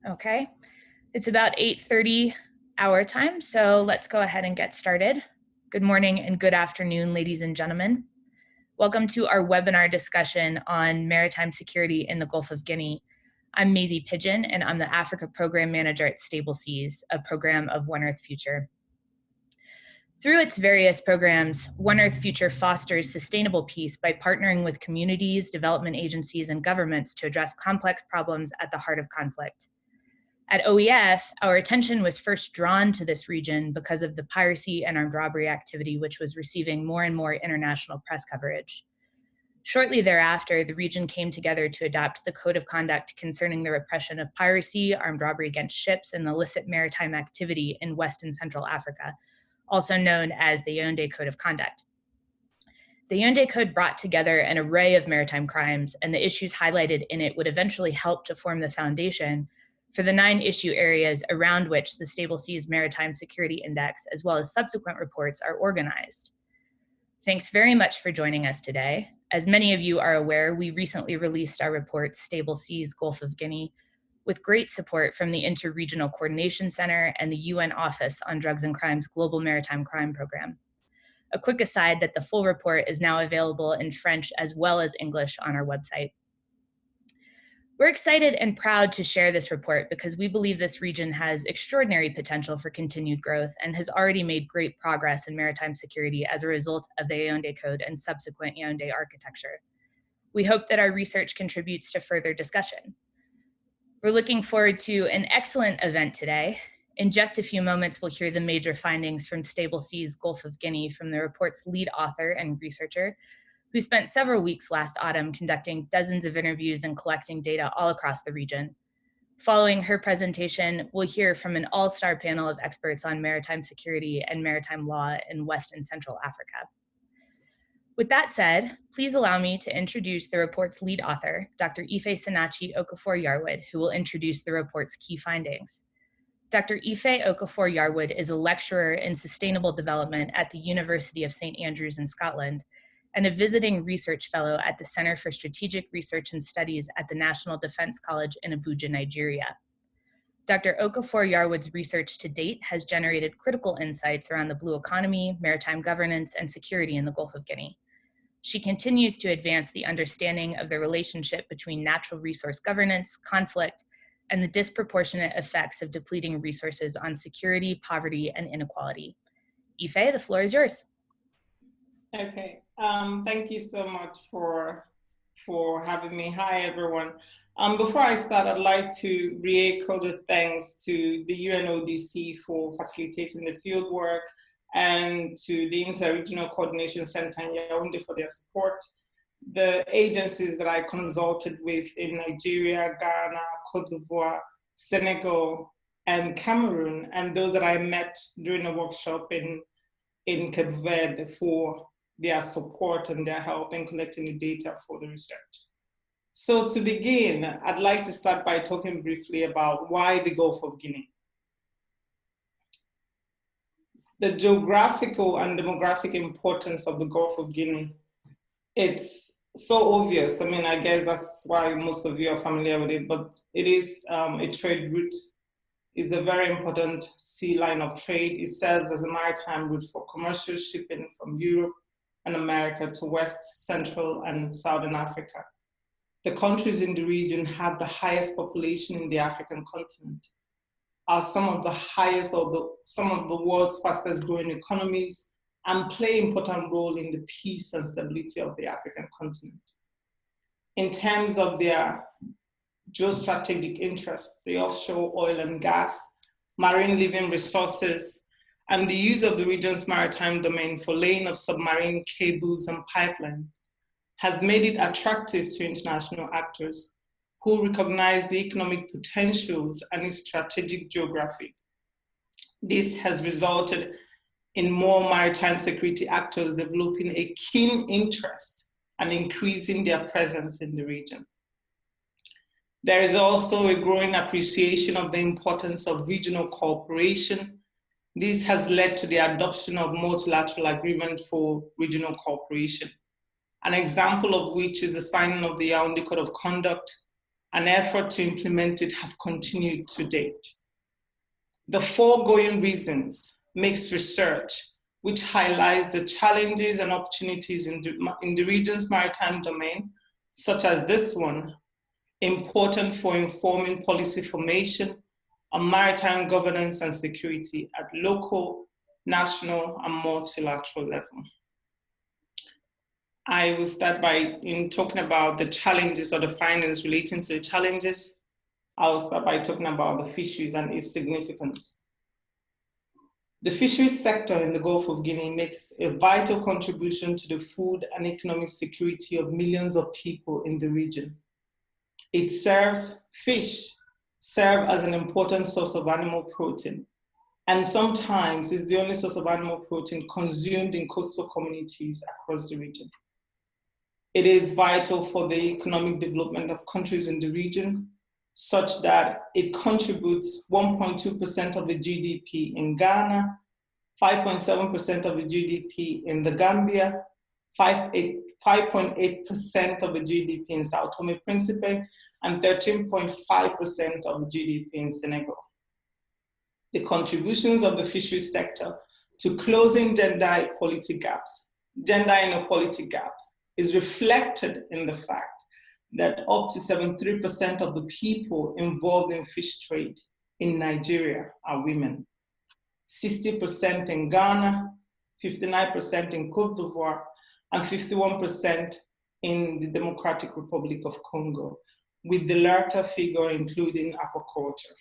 Okay, it's about 8:30 our time, so let's go ahead and get started. Good morning and good afternoon, ladies and gentlemen. Welcome to our webinar discussion on maritime security in the Gulf of Guinea. I'm Maisie Pigeon, and I'm the Africa Program Manager at Stable Seas, a program of One Earth Future. Through its various programs, One Earth Future fosters sustainable peace by partnering with communities, development agencies, and governments to address complex problems at the heart of conflict. At OEF, our attention was first drawn to this region because of the piracy and armed robbery activity, which was receiving more and more international press coverage. Shortly thereafter, the region came together to adopt the Code of Conduct concerning the repression of piracy, armed robbery against ships, and illicit maritime activity in West and Central Africa, also known as the Yaoundé Code of Conduct. The Yaoundé Code brought together an array of maritime crimes, and the issues highlighted in it would eventually help to form the foundation for the 9 issue areas around which the Stable Seas Maritime Security Index, as well as subsequent reports, are organized. Thanks very much for joining us today. As many of you are aware, we recently released our report, Stable Seas, Gulf of Guinea, with great support from the Interregional Coordination Centre and the UN Office on Drugs and Crime's Global Maritime Crime Programme. A quick aside that the full report is now available in French as well as English on our website. We're excited and proud to share this report because we believe this region has extraordinary potential for continued growth and has already made great progress in maritime security as a result of the Yaoundé Code and subsequent Yaoundé architecture. We hope that our research contributes to further discussion. We're looking forward to an excellent event today. In just a few moments, we'll hear the major findings from Stable Seas Gulf of Guinea from the report's lead author and researcher, who spent several weeks last autumn conducting dozens of interviews and collecting data all across the region. Following her presentation, we'll hear from an all-star panel of experts on maritime security and maritime law in West and Central Africa. With that said, please allow me to introduce the report's lead author, Dr. Ifesinachi Okafor-Yarwood, who will introduce the report's key findings. Dr. Ife Okafor-Yarwood is a lecturer in sustainable development at the University of St. Andrews in Scotland, and a visiting research fellow at the Center for Strategic Research and Studies at the National Defense College in Abuja, Nigeria. Dr. Okafor-Yarwood's research to date has generated critical insights around the blue economy, maritime governance, and security in the Gulf of Guinea. She continues to advance the understanding of the relationship between natural resource governance, conflict, and the disproportionate effects of depleting resources on security, poverty, and inequality. Ife, the floor is yours. Okay, thank you so much for having me. Hi, everyone. Before I start, I'd like to re-echo the thanks to the UNODC for facilitating the fieldwork and to the Interregional Coordination Centre in Yaoundé for their support. The agencies that I consulted with in Nigeria, Ghana, Cote d'Ivoire, Senegal, and Cameroon, and those that I met during a workshop in Cape Verde for their support and their help in collecting the data for the research. So to begin, I'd like to start by talking briefly about why the Gulf of Guinea. The geographical and demographic importance of the Gulf of Guinea, it's so obvious. I mean, I guess that's why most of you are familiar with it, but it is a trade route. It's a very important sea line of trade. It serves as a maritime route for commercial shipping from Europe and America to West, Central, and Southern Africa. The countries in the region have the highest population in the African continent, are some of the highest or some of the world's fastest growing economies, and play an important role in the peace and stability of the African continent. In terms of their geostrategic interests, the offshore oil and gas, marine living resources, and the use of the region's maritime domain for laying of submarine cables and pipelines has made it attractive to international actors who recognize the economic potentials and its strategic geography. This has resulted in more maritime security actors developing a keen interest and increasing their presence in the region. There is also a growing appreciation of the importance of regional cooperation. This has led to the adoption of multilateral agreements for regional cooperation, an example of which is the signing of the Yaoundé Code of Conduct and effort to implement it have continued to date. The foregoing reasons makes research which highlights the challenges and opportunities in the region's maritime domain, such as this one, important for informing policy formation on maritime governance and security at local, national, and multilateral level. I will start by talking about the challenges or the findings relating to the challenges. I will start by talking about the fisheries and its significance. The fisheries sector in the Gulf of Guinea makes a vital contribution to the food and economic security of millions of people in the region. Fish serve as an important source of animal protein, and sometimes is the only source of animal protein consumed in coastal communities across the region. It is vital for the economic development of countries in the region, such that it contributes 1.2% of the GDP in Ghana, 5.7% of the GDP in the Gambia, 5.8% of the GDP in Sao Tome and Principe, and 13.5% of the GDP in Senegal. The contributions of the fisheries sector to closing gender inequality gap is reflected in the fact that up to 73% of the people involved in fish trade in Nigeria are women. 60% in Ghana, 59% in Côte d'Ivoire, and 51% in the Democratic Republic of Congo, with the latter figure including aquaculture.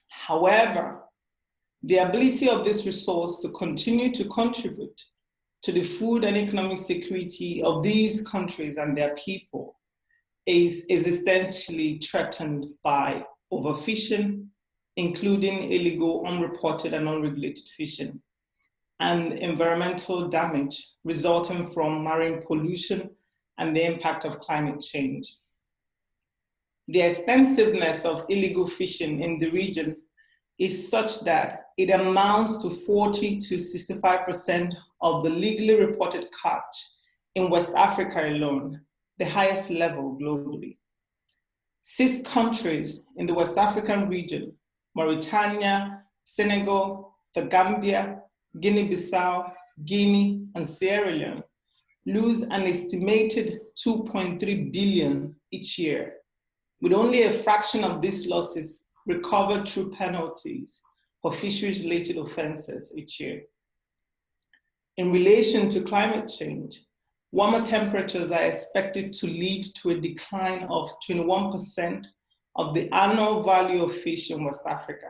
However, the ability of this resource to continue to contribute to the food and economic security of these countries and their people is essentially threatened by overfishing, including illegal, unreported, and unregulated fishing, and environmental damage resulting from marine pollution and the impact of climate change. The extensiveness of illegal fishing in the region is such that it amounts to 40 to 65% of the legally reported catch in West Africa alone, the highest level globally. 6 countries in the West African region, Mauritania, Senegal, the Gambia, Guinea-Bissau, Guinea, and Sierra Leone, lose an estimated 2.3 billion each year, with only a fraction of these losses recovered through penalties for fisheries-related offenses each year. In relation to climate change, warmer temperatures are expected to lead to a decline of 21% of the annual value of fish in West Africa,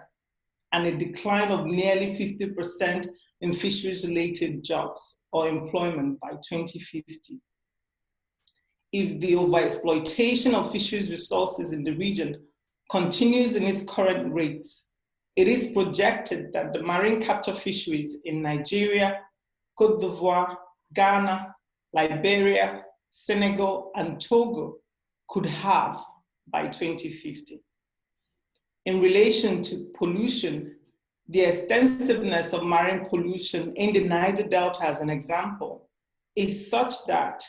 and a decline of nearly 50% in fisheries-related jobs or employment by 2050. If the overexploitation of fisheries resources in the region continues in its current rates, it is projected that the marine capture fisheries in Nigeria, Côte d'Ivoire, Ghana, Liberia, Senegal, and Togo could halve by 2050. In relation to pollution, the extensiveness of marine pollution in the Niger Delta, as an example, is such that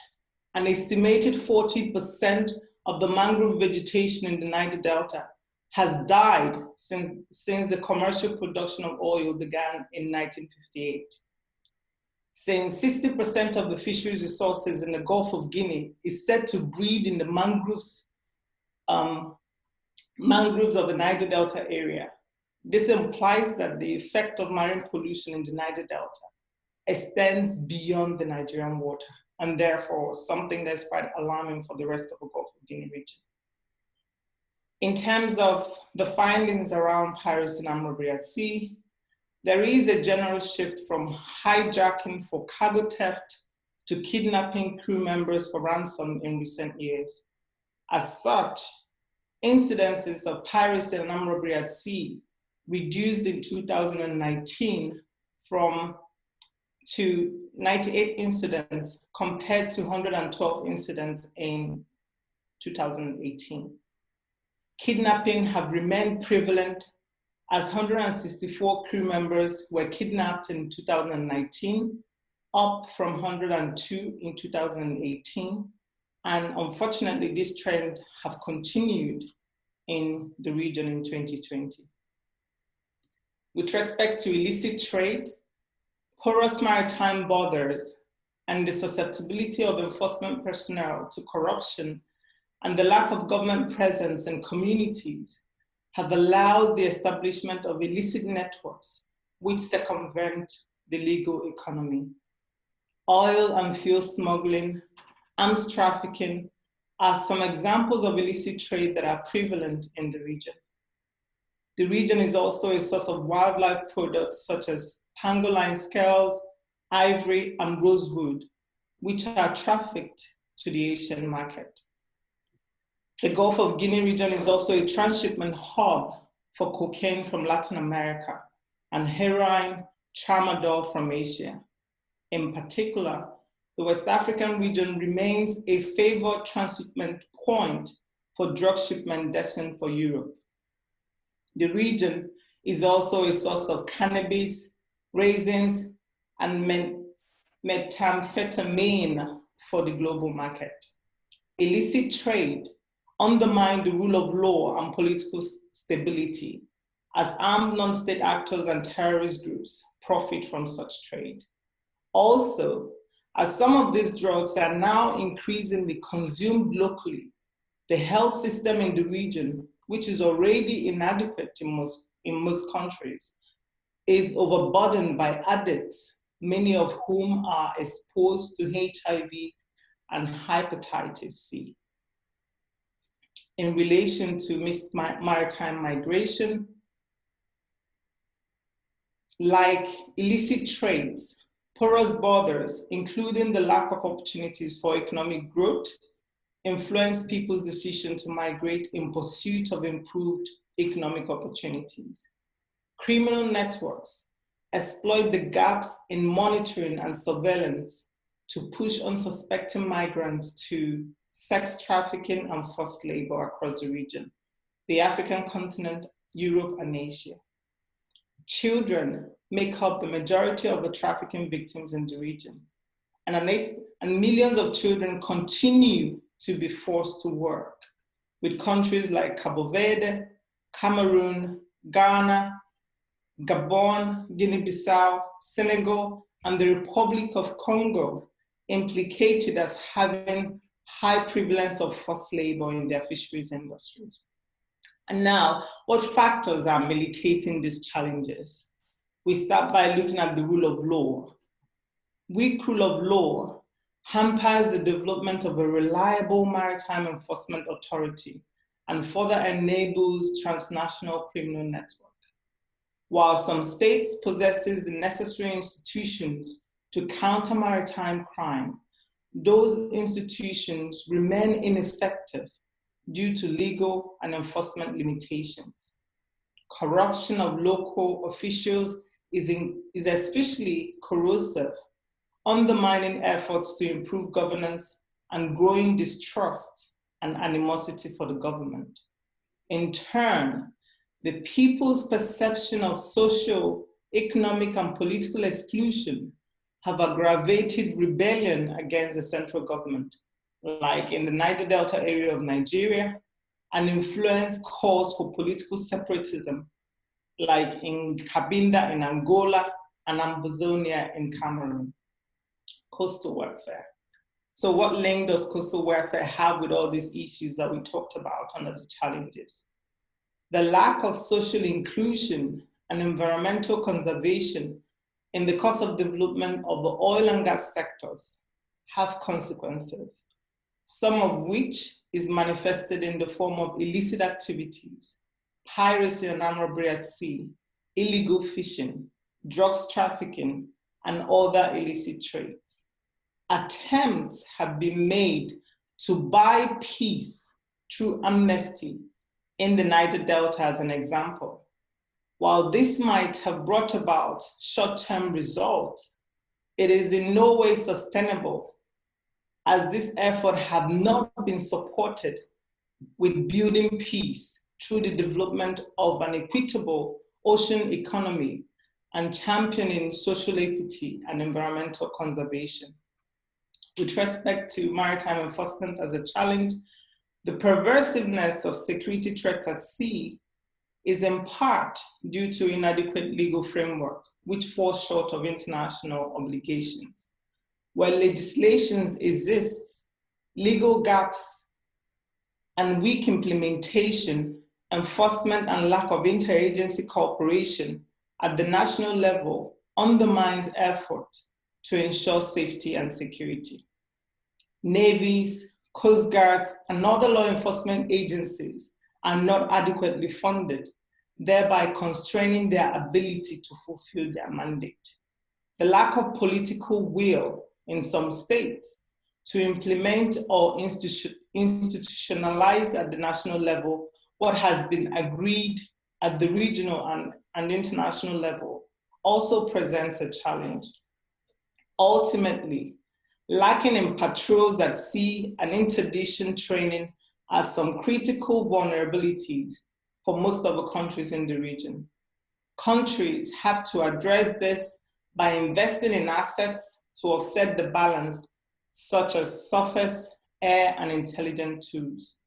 an estimated 40% of the mangrove vegetation in the Niger Delta has died since the commercial production of oil began in 1958. Since 60% of the fisheries resources in the Gulf of Guinea is said to breed in the mangroves of the Niger Delta area, this implies that the effect of marine pollution in the Niger Delta extends beyond the Nigerian water, and therefore something that's quite alarming for the rest of the Gulf of Guinea region. In terms of the findings around piracy and armed robbery at sea, there is a general shift from hijacking for cargo theft to kidnapping crew members for ransom in recent years. As such, incidences of piracy and armed robbery at sea reduced in 2019 to 98 incidents compared to 112 incidents in 2018. Kidnapping have remained prevalent as 164 crew members were kidnapped in 2019, up from 102 in 2018, And unfortunately, this trend have continued in the region in 2020. With respect to illicit trade, porous maritime borders and the susceptibility of enforcement personnel to corruption and the lack of government presence in communities have allowed the establishment of illicit networks which circumvent the legal economy. Oil and fuel smuggling, arms trafficking are some examples of illicit trade that are prevalent in the region. The region is also a source of wildlife products such as pangolin scales, ivory, and rosewood, which are trafficked to the Asian market. The Gulf of Guinea region is also a transshipment hub for cocaine from Latin America and heroin, tramadol from Asia. In particular, the West African region remains a favored transshipment point for drug shipment destined for Europe. The region is also a source of cannabis, raisins, and methamphetamine for the global market. Illicit trade undermines the rule of law and political stability as armed non-state actors and terrorist groups profit from such trade. Also, as some of these drugs are now increasingly consumed locally, the health system in the region, which is already inadequate in most countries, is overburdened by addicts, many of whom are exposed to HIV and hepatitis C. In relation to mixed maritime migration, like illicit trades, porous borders, including the lack of opportunities for economic growth, influence people's decision to migrate in pursuit of improved economic opportunities. Criminal networks exploit the gaps in monitoring and surveillance to push unsuspecting migrants to sex trafficking and forced labor across the region, the African continent, Europe, and Asia. Children make up the majority of the trafficking victims in the region, and millions of children continue to be forced to work, with countries like Cabo Verde, Cameroon, Ghana, Gabon, Guinea-Bissau, Senegal, and the Republic of Congo implicated as having high prevalence of forced labor in their fisheries industries. And now, what factors are militating these challenges? We start by looking at the rule of law. Weak rule of law hampers the development of a reliable maritime enforcement authority and further enables transnational criminal network. While some states possesses the necessary institutions to counter maritime crime, those institutions remain ineffective due to legal and enforcement limitations. Corruption of local officials is especially corrosive, undermining efforts to improve governance and growing distrust and animosity for the government. In turn, the people's perception of social, economic, and political exclusion have aggravated rebellion against the central government, like in the Niger Delta area of Nigeria, and influenced calls for political separatism, like in Cabinda in Angola and Ambazonia in Cameroon. Coastal welfare. So what link does coastal welfare have with all these issues that we talked about under the challenges? The lack of social inclusion and environmental conservation in the course of development of the oil and gas sectors have consequences, some of which is manifested in the form of illicit activities, piracy and armed robbery at sea, illegal fishing, drugs trafficking, and other illicit trades. Attempts have been made to buy peace through amnesty in the Niger Delta as an example. While this might have brought about short-term results, it is in no way sustainable, as this effort have not been supported with building peace through the development of an equitable ocean economy and championing social equity and environmental conservation. with respect to maritime enforcement as a challenge, the pervasiveness of security threats at sea is in part due to inadequate legal framework, which falls short of international obligations. Where legislation exists, legal gaps and weak implementation, enforcement and lack of interagency cooperation at the national level undermines effort to ensure safety and security. Navies, coast guards, and other law enforcement agencies are not adequately funded, thereby constraining their ability to fulfill their mandate. The lack of political will in some states to implement or institutionalize at the national level what has been agreed at the regional and international level also presents a challenge. Ultimately, lacking in patrols at sea and interdiction training are some critical vulnerabilities for most of the countries in the region. Countries have to address this by investing in assets to offset the balance, such as surface, air, and intelligence tools.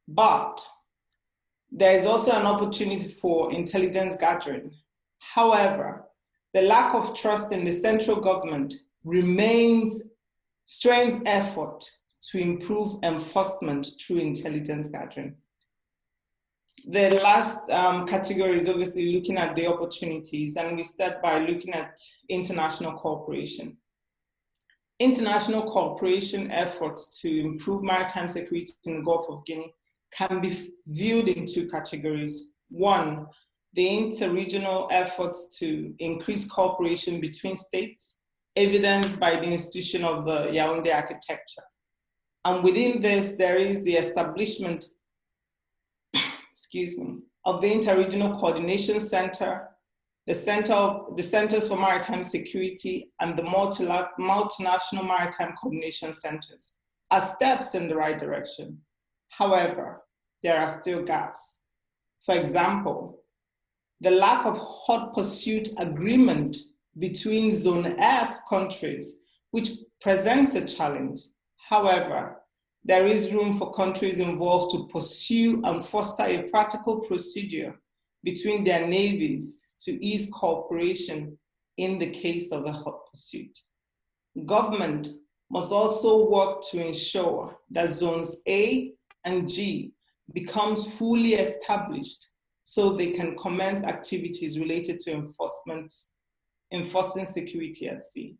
But there is also an opportunity for intelligence gathering. However, the lack of trust in the central government strains effort to improve enforcement through intelligence gathering. The last category is obviously looking at the opportunities, and we start by looking at international cooperation. International cooperation efforts to improve maritime security in the Gulf of Guinea can be viewed in two categories. One, the interregional efforts to increase cooperation between states, evidenced by the institution of the Yaoundé architecture. And within this, there is the establishment of the Interregional Coordination Centre, the Centers for Maritime Security, and the multinational maritime coordination centers as steps in the right direction. However, there are still gaps. For example, the lack of hot pursuit agreement between Zone F countries, which presents a challenge. However, there is room for countries involved to pursue and foster a practical procedure between their navies to ease cooperation in the case of a hot pursuit. Government must also work to ensure that zones A and G becomes fully established so they can commence activities related to enforcing security at sea.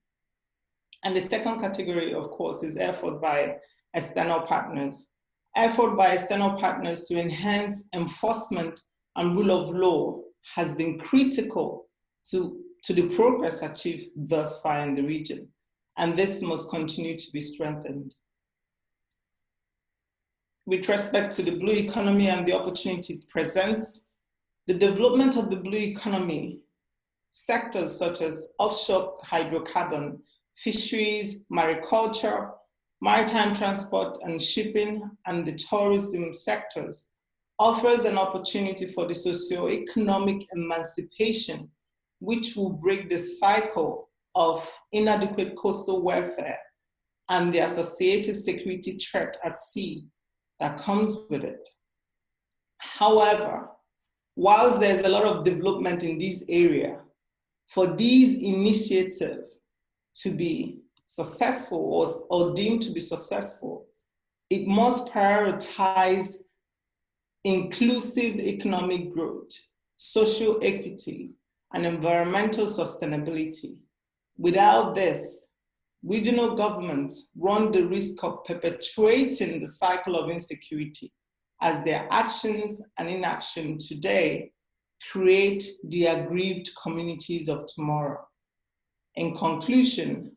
And the second category, of course, is effort by external partners. Effort by external partners to enhance enforcement and rule of law has been critical to the progress achieved thus far in the region, and this must continue to be strengthened. With respect to the blue economy and the opportunity it presents, the development of the blue economy, sectors such as offshore hydrocarbon, fisheries, mariculture, maritime transport and shipping, and the tourism sectors offers an opportunity for the socio-economic emancipation, which will break the cycle of inadequate coastal welfare and the associated security threat at sea that comes with it. However, whilst there's a lot of development in this area, for these initiatives to be successful or deemed to be successful, it must prioritize inclusive economic growth, social equity, and environmental sustainability. Without this, regional governments run the risk of perpetuating the cycle of insecurity as their actions and inaction today create the aggrieved communities of tomorrow. In conclusion,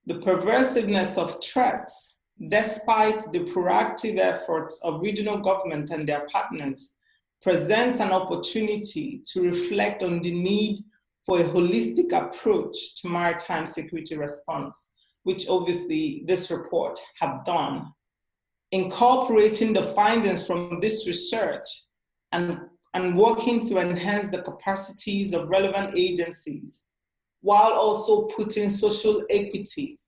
the pervasiveness of threats, despite the proactive efforts of regional government and their partners, presents an opportunity to reflect on the need for a holistic approach to maritime security response, which obviously this report have done. Incorporating the findings from this research and working to enhance the capacities of relevant agencies, while also putting social equity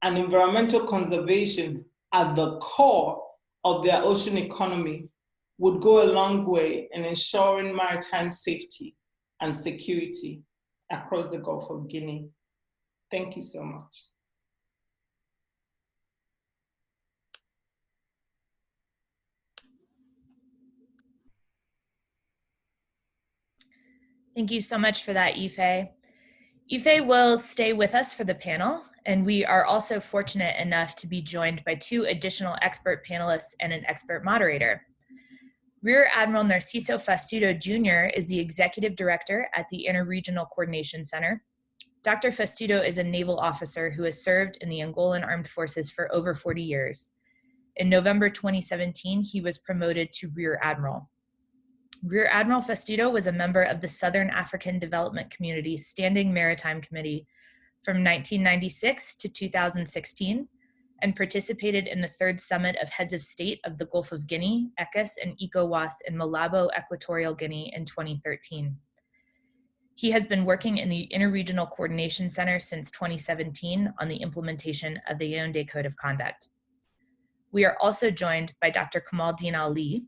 and environmental conservation at the core of their ocean economy would go a long way in ensuring maritime safety and security across the Gulf of Guinea. Thank you so much. Thank you so much for that, Ife. Ife will stay with us for the panel, and we are also fortunate enough to be joined by 2 additional expert panelists and an expert moderator. Rear Admiral Narciso Fastudo Jr. is the Executive Director at the Interregional Coordination Centre. Dr. Fastudo is a naval officer who has served in the Angolan Armed Forces for over 40 years. In November 2017, he was promoted to Rear Admiral. Rear Admiral Fastudo was a member of the Southern African Development Community's Standing Maritime Committee from 1996 to 2016 and participated in the 3rd Summit of Heads of State of the Gulf of Guinea, ECOWAS, and ECOWAS in Malabo, Equatorial Guinea in 2013. He has been working in the Interregional Coordination Centre since 2017 on the implementation of the Yaoundé Code of Conduct. We are also joined by Dr. Kamaldeen Ali.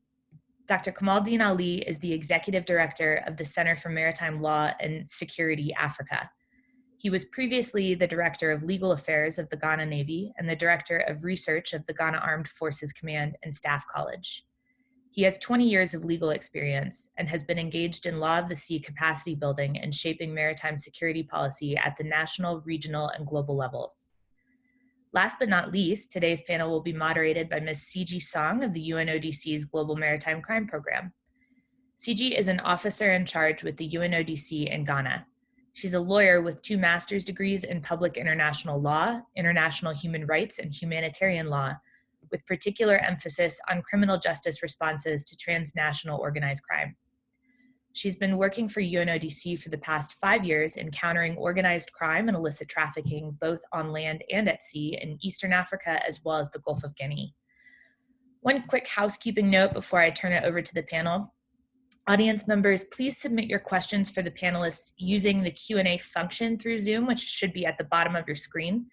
Dr. Kamaldeen Ali is the Executive Director of the Center for Maritime Law and Security, Africa. He was previously the Director of Legal Affairs of the Ghana Navy and the Director of Research of the Ghana Armed Forces Command and Staff College. He has 20 years of legal experience and has been engaged in law of the sea capacity building and shaping maritime security policy at the national, regional, and global levels. Last but not least, today's panel will be moderated by Ms. Siji Song of the UNODC's Global Maritime Crime Programme. Siji is an officer in charge with the UNODC in Ghana. She's a lawyer with 2 master's degrees in public international law, international human rights, and humanitarian law, with particular emphasis on criminal justice responses to transnational organized crime. She's been working for UNODC for the past 5 years in countering organized crime and illicit trafficking, both on land and at sea in Eastern Africa, as well as the Gulf of Guinea. One quick housekeeping note before I turn it over to the panel. Audience members, please submit your questions for the panelists using the Q&A function through Zoom, which should be at the bottom of your screen,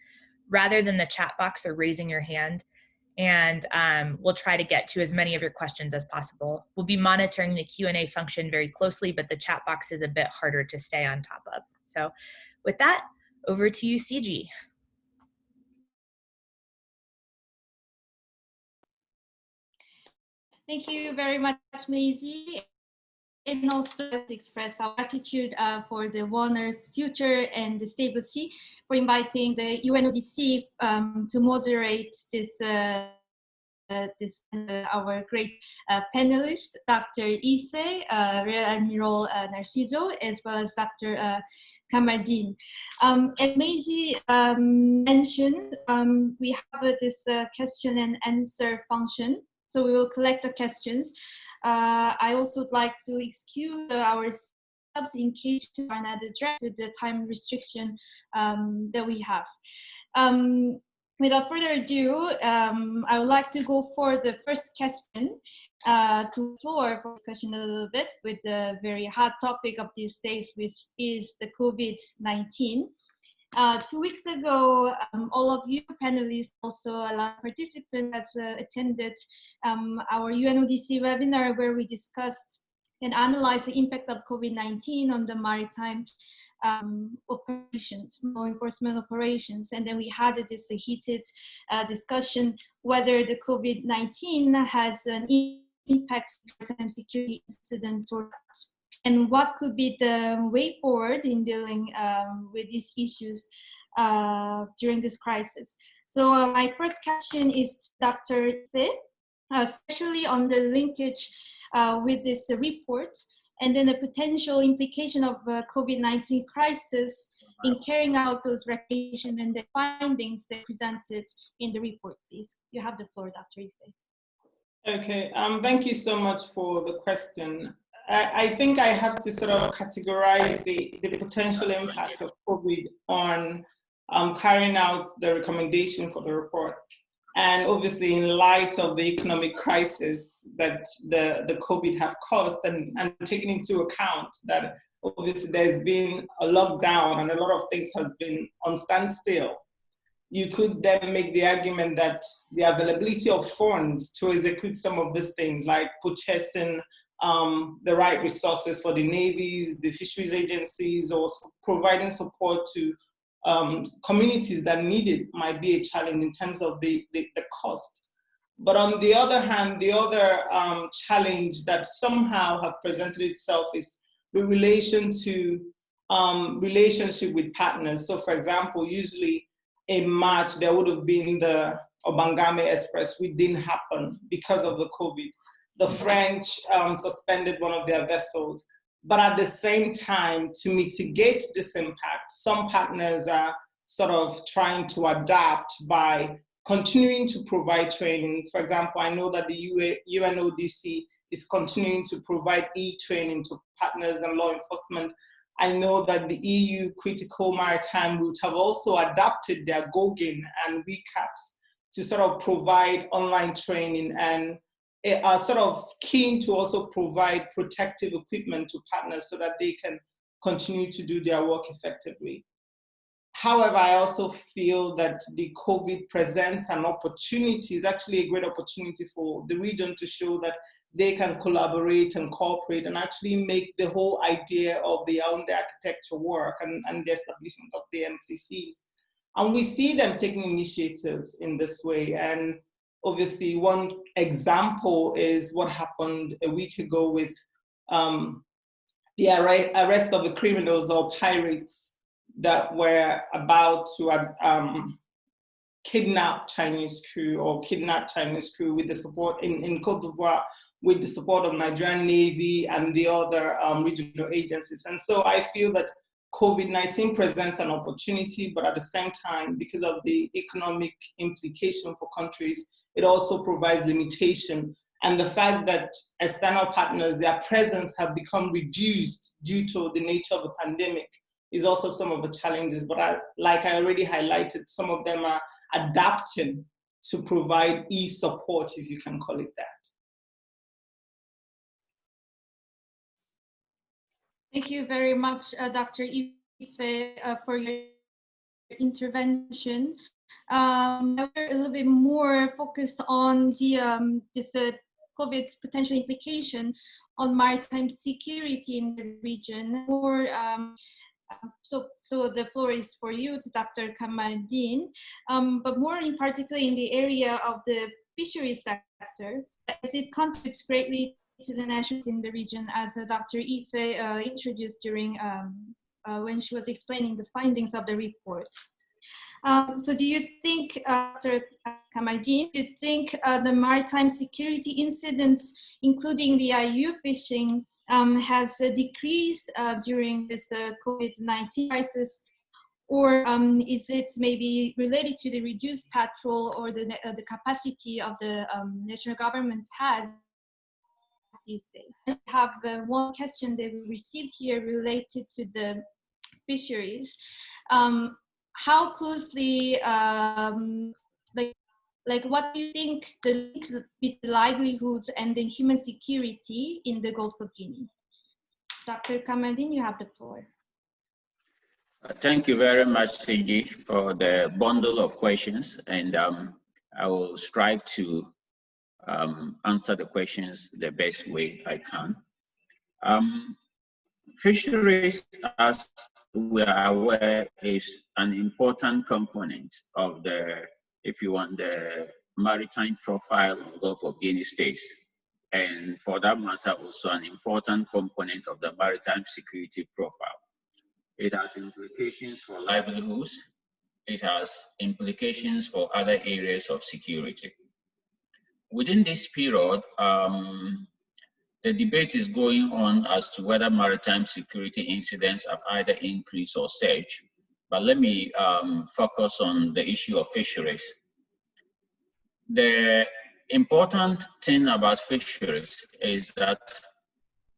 rather than the chat box or raising your hand. And we'll try to get to as many of your questions as possible. We'll be monitoring the Q&A function very closely, but the chat box is a bit harder to stay on top of. So with that, over to you, Siji. Thank you very much, Maisie. And also to express our gratitude for the WANR's future and the stability for inviting the UNODC to moderate this our great panelist, Dr. Ife, Rear Admiral Narciso, as well as Dr. Kamaldeen. As Maisie mentioned, we have this question and answer function. So we will collect the questions. I also would like to excuse our subs in case we are not addressed with the time restriction that we have. Without further ado, I would like to go for the first question, to explore for discussion a little bit with the very hot topic of these days, which is the COVID-19. 2 weeks ago, all of you panelists, also a lot of participants has attended our UNODC webinar where we discussed and analyzed the impact of COVID-19 on the maritime operations, law enforcement operations. And then we had this heated discussion whether the COVID-19 has an impact on maritime security incidents or not, and what could be the way forward in dealing with these issues during this crisis. So my first question is to Dr. Ife, especially on the linkage with this report and then the potential implication of the COVID-19 crisis in carrying out those recommendations and the findings that presented in the report, please. You have the floor, Dr. Ife. Okay, thank you so much for the question. I think I have to sort of categorize the potential impact of COVID on carrying out the recommendation for the report. And obviously in light of the economic crisis that the COVID have caused and taking into account that obviously there's been a lockdown and a lot of things have been on standstill. you could then make the argument that the availability of funds to execute some of these things, like purchasing the right resources for the navies, the fisheries agencies, or providing support to communities that need it, might be a challenge in terms of the cost. But on the other hand, the other challenge that somehow have presented itself is the relation to relationship with partners. So for example, usually in March, there would have been the Obangame Express, which didn't happen because of the COVID. The French suspended one of their vessels. But at the same time, to mitigate this impact, some partners are sort of trying to adapt by continuing to provide training. For example, I know that the UNODC is continuing to provide e-training to partners and law enforcement. I know that the EU critical maritime route have also adapted their GOGIN and recaps to sort of provide online training, and are sort of keen to also provide protective equipment to partners so that they can continue to do their work effectively. However, I also feel that the COVID presents an opportunity, it's actually a great opportunity for the region to show that they can collaborate and cooperate and actually make the whole idea of the architecture work and the establishment of the MCCs. And we see them taking initiatives in this way. And obviously, one example is what happened a week ago with the arrest of the criminals or pirates that were about to kidnap Chinese crew with the support in Côte d'Ivoire, with the support of Nigerian Navy and the other regional agencies. And so I feel that COVID-19 presents an opportunity, but at the same time, because of the economic implication for countries, it also provides limitation. And the fact that external partners, their presence have become reduced due to the nature of the pandemic is also some of the challenges. But like I already highlighted, some of them are adapting to provide e-support, if you can call it that. Thank you very much, Dr. Ife, for your intervention. Now we're a little bit more focused on the this COVID's potential implication on maritime security in the region. Or so the floor is for you, to Dr. Kamaldeen, but more in particular in the area of the fisheries sector, as it contributes greatly to the nations in the region, as Dr. Ife introduced during when she was explaining the findings of the report. So do you think, Dr. Kamaldeen, do you think the maritime security incidents, including the IU fishing, has decreased during this COVID-19 crisis, or is it maybe related to the reduced patrol or the capacity of the national governments has these days? I have one question that we received here related to the fisheries. How closely, like what do you think the link between the livelihoods and the human security in the Gulf of Guinea? Dr. Kamaldeen, you have the floor. Thank you very much, Sigi, for the bundle of questions, and I will strive to answer the questions the best way I can. Fisheries, as we are aware, is an important component of the, if you want, the maritime profile of Gulf of Guinea states, and for that matter, also an important component of the maritime security profile. It has implications for livelihoods. It has implications for other areas of security. Within this period, the debate is going on as to whether maritime security incidents have either increased or surged. But let me focus on the issue of fisheries. The important thing about fisheries is that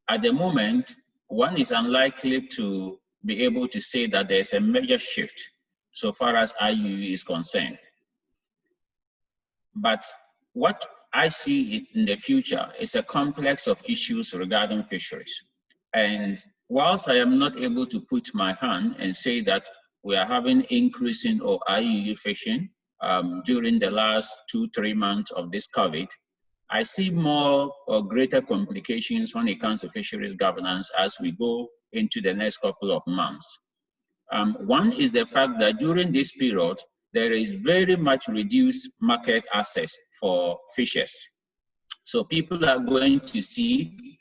at the moment, one is unlikely to be able to say that there's a major shift so far as IUU is concerned. But what I see in the future is a complex of issues regarding fisheries. And whilst I am not able to put my hand and say that we are having increasing or IUU fishing during the last 2-3 months of this COVID. I see more or greater complications when it comes to fisheries governance as we go into the next couple of months. One is the fact that during this period, there is very much reduced market access for fishers. So people are going to see,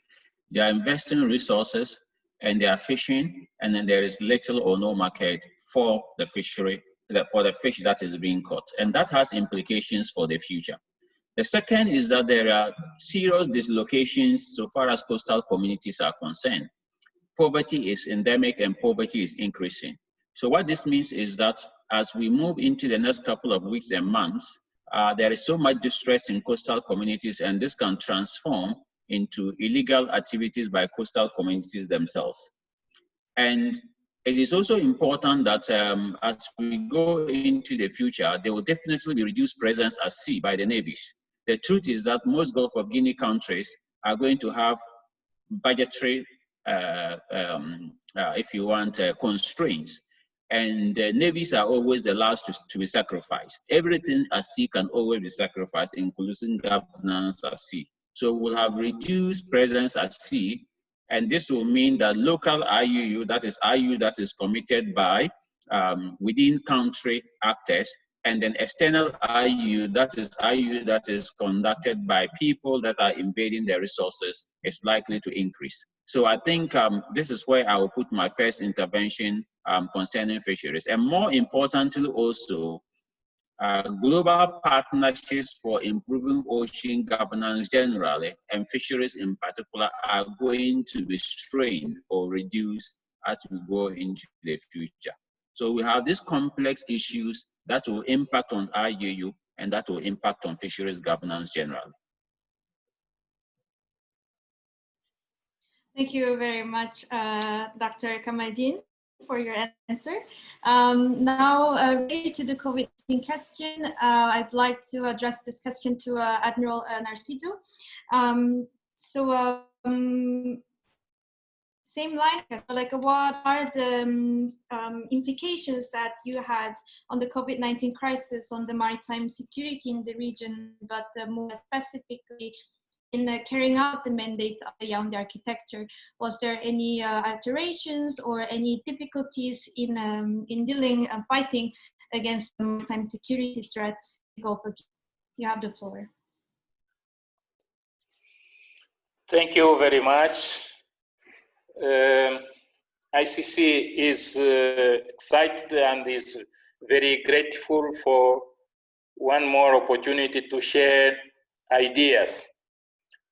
they are investing resources and they are fishing, and then there is little or no market for the fishery, for the fish that is being caught. And that has implications for the future. The second is that there are serious dislocations so far as coastal communities are concerned. Poverty is endemic and poverty is increasing. So what this means is that as we move into the next couple of weeks and months, there is so much distress in coastal communities, and this can transform into illegal activities by coastal communities themselves. And it is also important that as we go into the future, there will definitely be reduced presence at sea by the navies. The truth is that most Gulf of Guinea countries are going to have budgetary, if you want, constraints. And navies are always the last to be sacrificed. Everything at sea can always be sacrificed, including governance at sea. So we'll have reduced presence at sea, and this will mean that local IUU, that is IUU that is committed by within country actors, and then external IUU, that is IUU that is conducted by people that are invading their resources, is likely to increase. So I think this is where I will put my first intervention concerning fisheries. And more importantly also, global partnerships for improving ocean governance generally, and fisheries in particular, are going to be strained or reduced as we go into the future. So we have these complex issues that will impact on IUU and that will impact on fisheries governance generally. Thank you very much, Dr. Kamaldeen, for your answer. Now, related to the COVID-19 question, I'd like to address this question to Admiral Narciso. Same line, like what are the implications that you had on the COVID-19 crisis on the maritime security in the region, but more specifically in carrying out the mandate of the Yaoundé architecture? Was there any alterations or any difficulties in dealing and fighting against the maritime security threats in the Gulf of Guinea? You have the floor. Thank you very much. ICC is excited and is very grateful for one more opportunity to share ideas.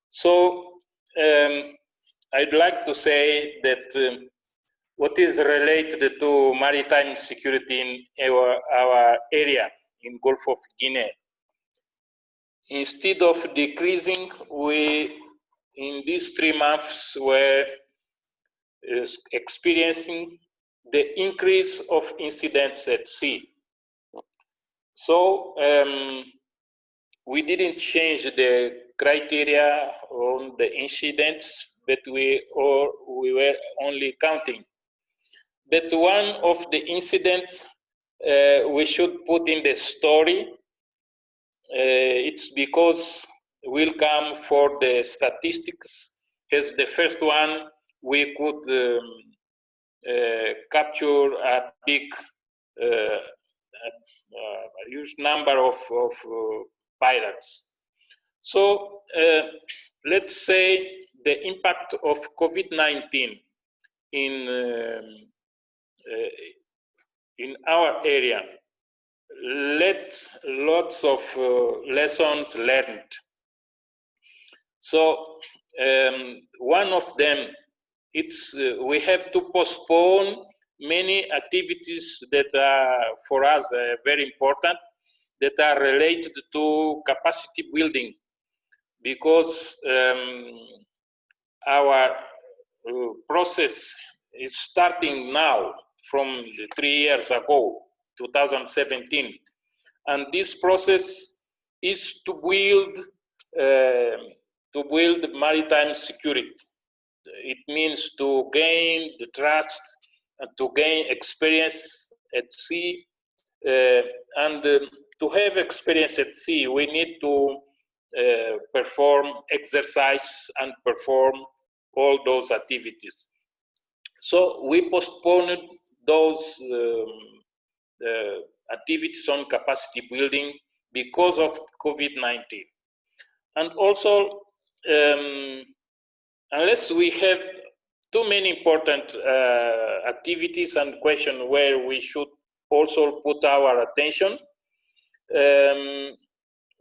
So I'd like to say that what is related to maritime security in our area in Gulf of Guinea, instead of decreasing, we in these 3 months were experiencing the increase of incidents at sea. So we didn't change the criteria on the incidents, but we were only counting. But one of the incidents we should put in the story, it's because we'll come for the statistics. As the first one, we could capture a big, huge number of pirates. So let's say the impact of COVID-19 in our area, lots of lessons learned. So one of them, it's we have to postpone many activities that are for us very important, that are related to capacity building, because our process is starting now from 3 years ago, 2017, and this process is to build maritime security. It means to gain the trust and to gain experience at sea, and to have experience at sea, we need to perform exercise and perform all those activities. So we postponed those activities on capacity building because of COVID-19. And also, unless we have too many important activities and questions where we should also put our attention,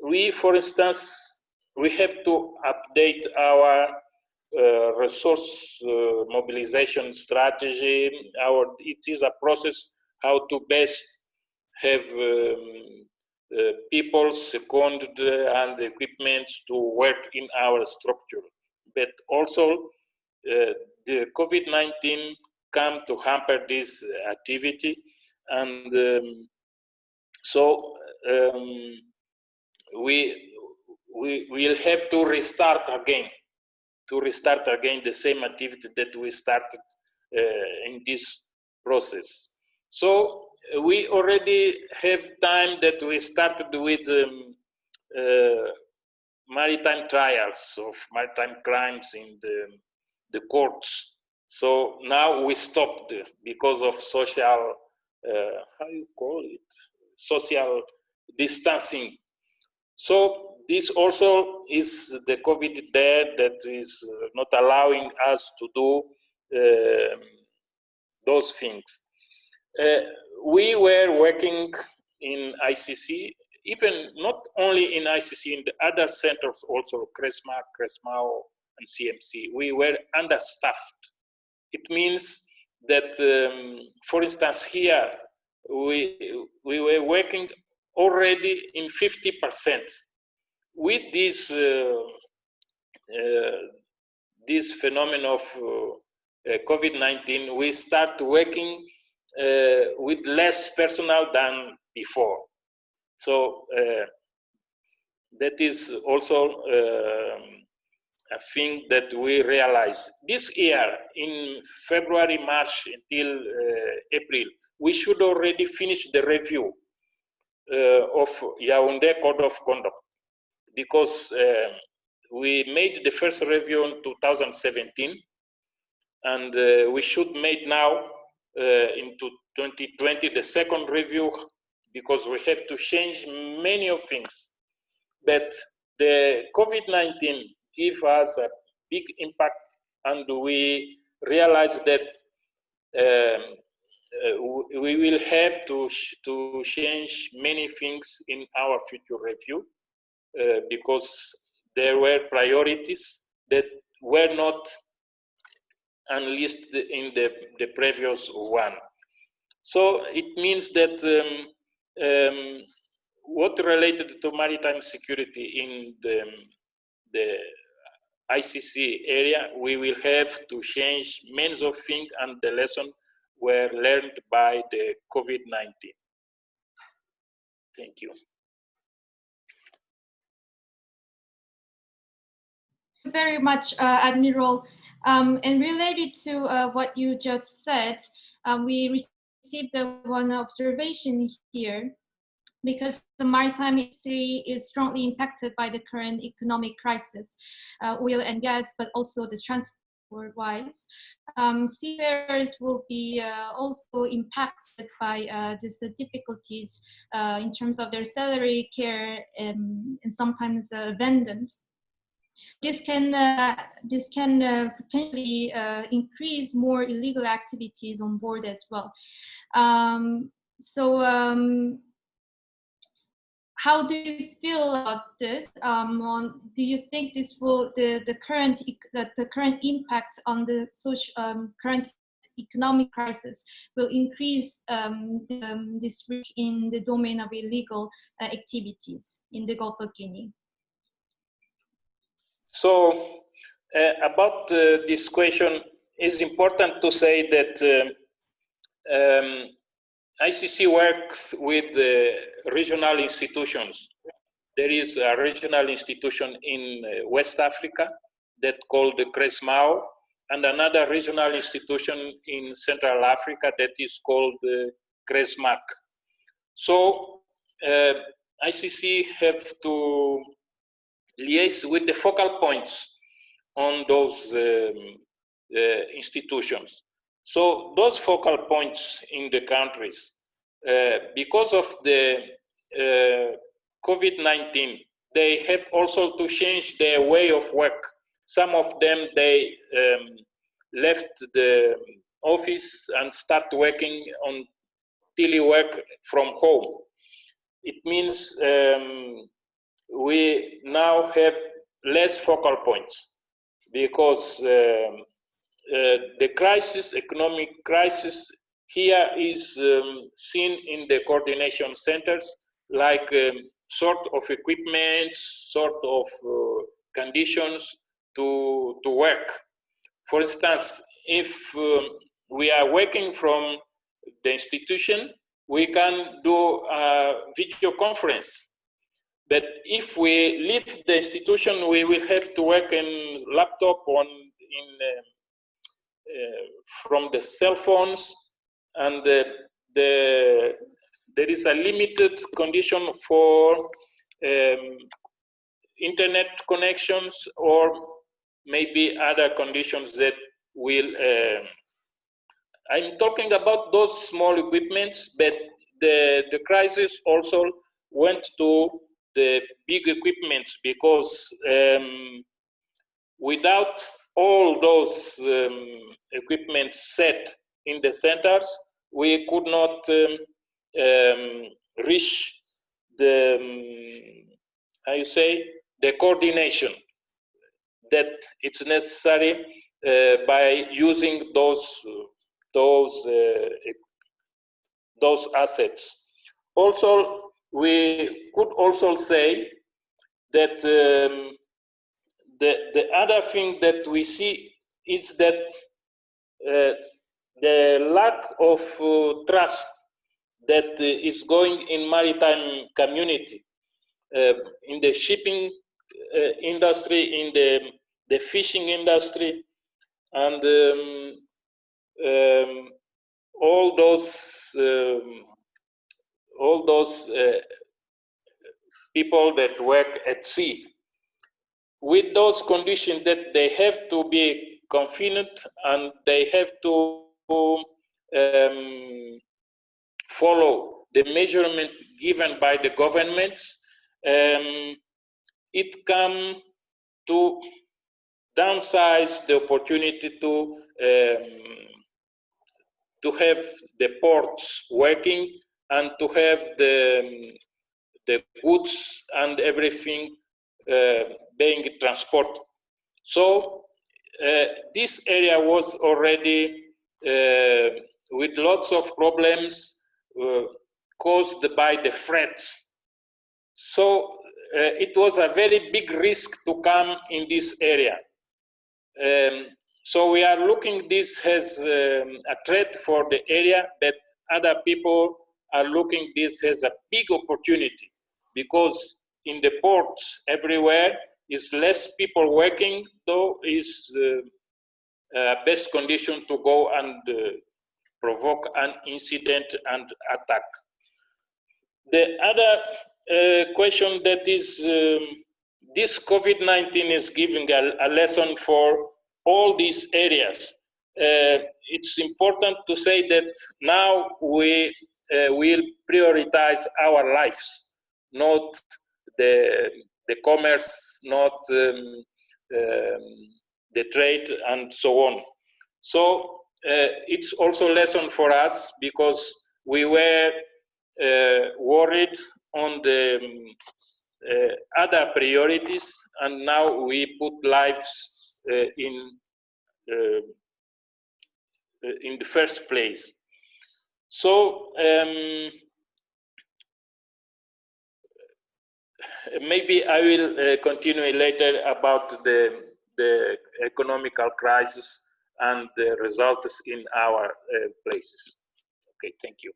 we, for instance, we have to update our resource mobilization strategy. It is a process how to best have people seconded and equipment to work in our structure. But also the COVID-19 come to hamper this activity, and so we will have to restart again the same activity that we started in this process. So we already have time that we started with maritime trials of maritime crimes in the courts. So now we stopped because of social, how you call it, social distancing. So this also is the COVID there that is not allowing us to do those things. We were working in ICC, even not only in ICC, in the other centers also, CRESMA, CRESMAO, and CMC. We were understaffed. It means that, for instance, here, we were working already in 50%. With this this phenomenon of COVID-19, we start working with less personnel than before. So that is also a thing that we realize. This year, in February, March until April, we should already finish the review of Yaoundé Code of Conduct, because we made the first review in 2017, and we should make now into 2020 the second review, because we have to change many of things. But the COVID-19 gave us a big impact, and we realized that we will have to change many things in our future review, because there were priorities that were not unlisted in the previous one. So it means that what related to maritime security in the ICC area, we will have to change many of things, and the lesson were learned by the COVID-19. Thank you. Very much, Admiral. And related to what you just said, we received one observation here, because the maritime industry is strongly impacted by the current economic crisis, oil and gas, but also the transport-wise. Seafarers will be also impacted by these difficulties in terms of their salary, care, and sometimes abandoned. This can potentially increase more illegal activities on board as well. How do you feel about this? Do you think this will the current impact on the current economic crisis will increase this risk in the domain of illegal activities in the Gulf of Guinea? So about this question, it's important to say that ICC works with regional institutions. There is a regional institution in West Africa that's called the CRESMAO, and another regional institution in Central Africa that is called CRESMAC. So ICC have to liaise with the focal points on those institutions. So those focal points in the countries, because of the COVID-19, they have also to change their way of work. Some of them, they left the office and start working on telework from home. It means we now have less focal points because the crisis, economic crisis, here is seen in the coordination centers, like sort of equipment, sort of conditions to work. For instance, if we are working from the institution, we can do a video conference. But if we leave the institution, we will have to work in laptop from the cell phones, and there is a limited condition for internet connections, or maybe other conditions that will. I'm talking about those small equipments, but the crisis also went to the big equipments, because without all those equipment set in the centers, we could not reach the, how you say, the coordination that it's necessary by using those assets. Also, we could also say that the other thing that we see is that the lack of trust that is going in maritime community, in the shipping industry, in the fishing industry, and all those people that work at sea, with those conditions that they have to be confined and they have to follow the measurement given by the governments, it can to downsize the opportunity to have the ports working and to have the goods and everything being transported. So this area was already with lots of problems caused by the threats. So it was a very big risk to come in this area. So we are looking this as a threat for the area, but other people are looking this as a big opportunity, because in the ports everywhere is less people working, though is best condition to go and provoke an incident and attack. The other question that is, this COVID-19 is giving a lesson for all these areas. It's important to say that now we will prioritize our lives, not the commerce, not the trade, and so on. So it's also a lesson for us, because we were worried on the other priorities, and now we put lives in the first place. So maybe I will continue later about the economical crisis and the results in our places. Okay, thank you.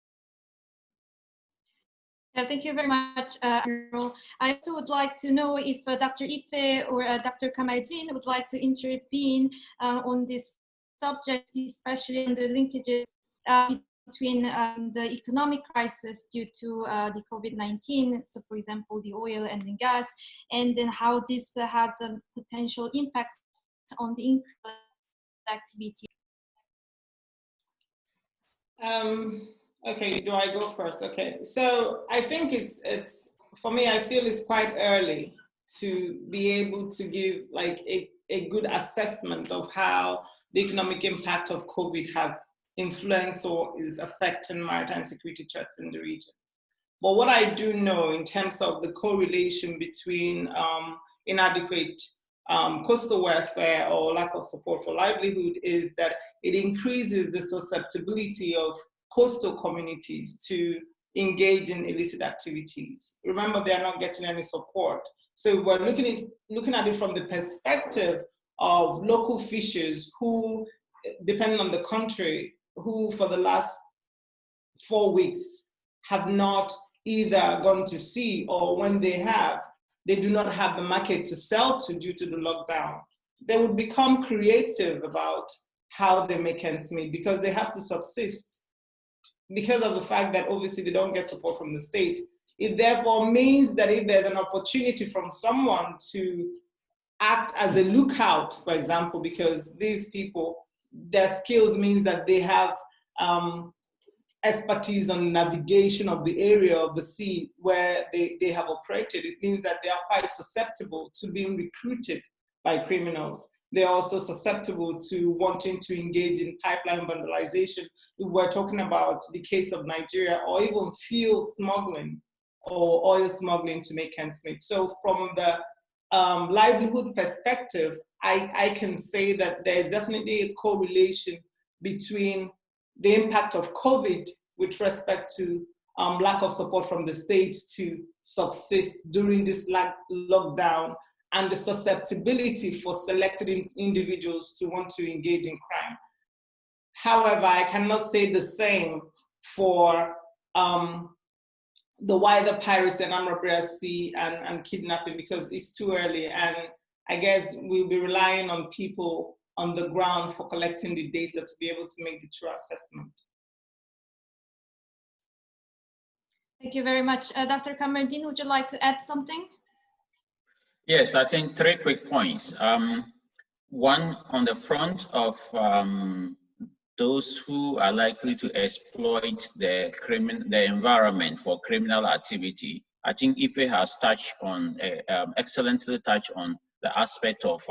Yeah, thank you very much, Admiral. I also would like to know if Dr. Ife or Dr. Kamaldeen would like to intervene on this subject, especially on the linkages between between the economic crisis due to the COVID-19, so for example, the oil and the gas, and then how this has a potential impact on the activity. Okay, do I go first? Okay, so I think it's for me, I feel it's quite early to be able to give like a good assessment of how the economic impact of COVID have influenced or is affecting maritime security threats in the region. But what I do know in terms of the correlation between inadequate coastal welfare or lack of support for livelihood is that it increases the susceptibility of coastal communities to engage in illicit activities. Remember, they are not getting any support. So we're looking at it from the perspective of local fishers who, depending on the country, who for the last 4 weeks have not either gone to sea, or when they have, they do not have the market to sell to due to the lockdown. They would become creative about how they make ends meet because they have to subsist. Because of the fact that obviously they don't get support from the state, it therefore means that if there's an opportunity from someone to act as a lookout, for example, because these people, their skills means that they have expertise on navigation of the area of the sea where they have operated, it means that they are quite susceptible to being recruited by criminals. They're also susceptible to wanting to engage in pipeline vandalization, if we're talking about the case of Nigeria, or even fuel smuggling or oil smuggling to make ends meet. So from the livelihood perspective, I can say that there's definitely a correlation between the impact of COVID with respect to lack of support from the states to subsist during this lockdown, and the susceptibility for selected individuals to want to engage in crime. However, I cannot say the same for the wider piracy and armed robbery at sea and kidnapping, because it's too early, and I guess we'll be relying on people on the ground for collecting the data to be able to make the true assessment. Thank you very much. Dr. Kamardeen, would you like to add something? Yes, I think 3 quick points. One, on the front of those who are likely to exploit the environment for criminal activity, I think Ife has touched on, excellently touched on the aspect of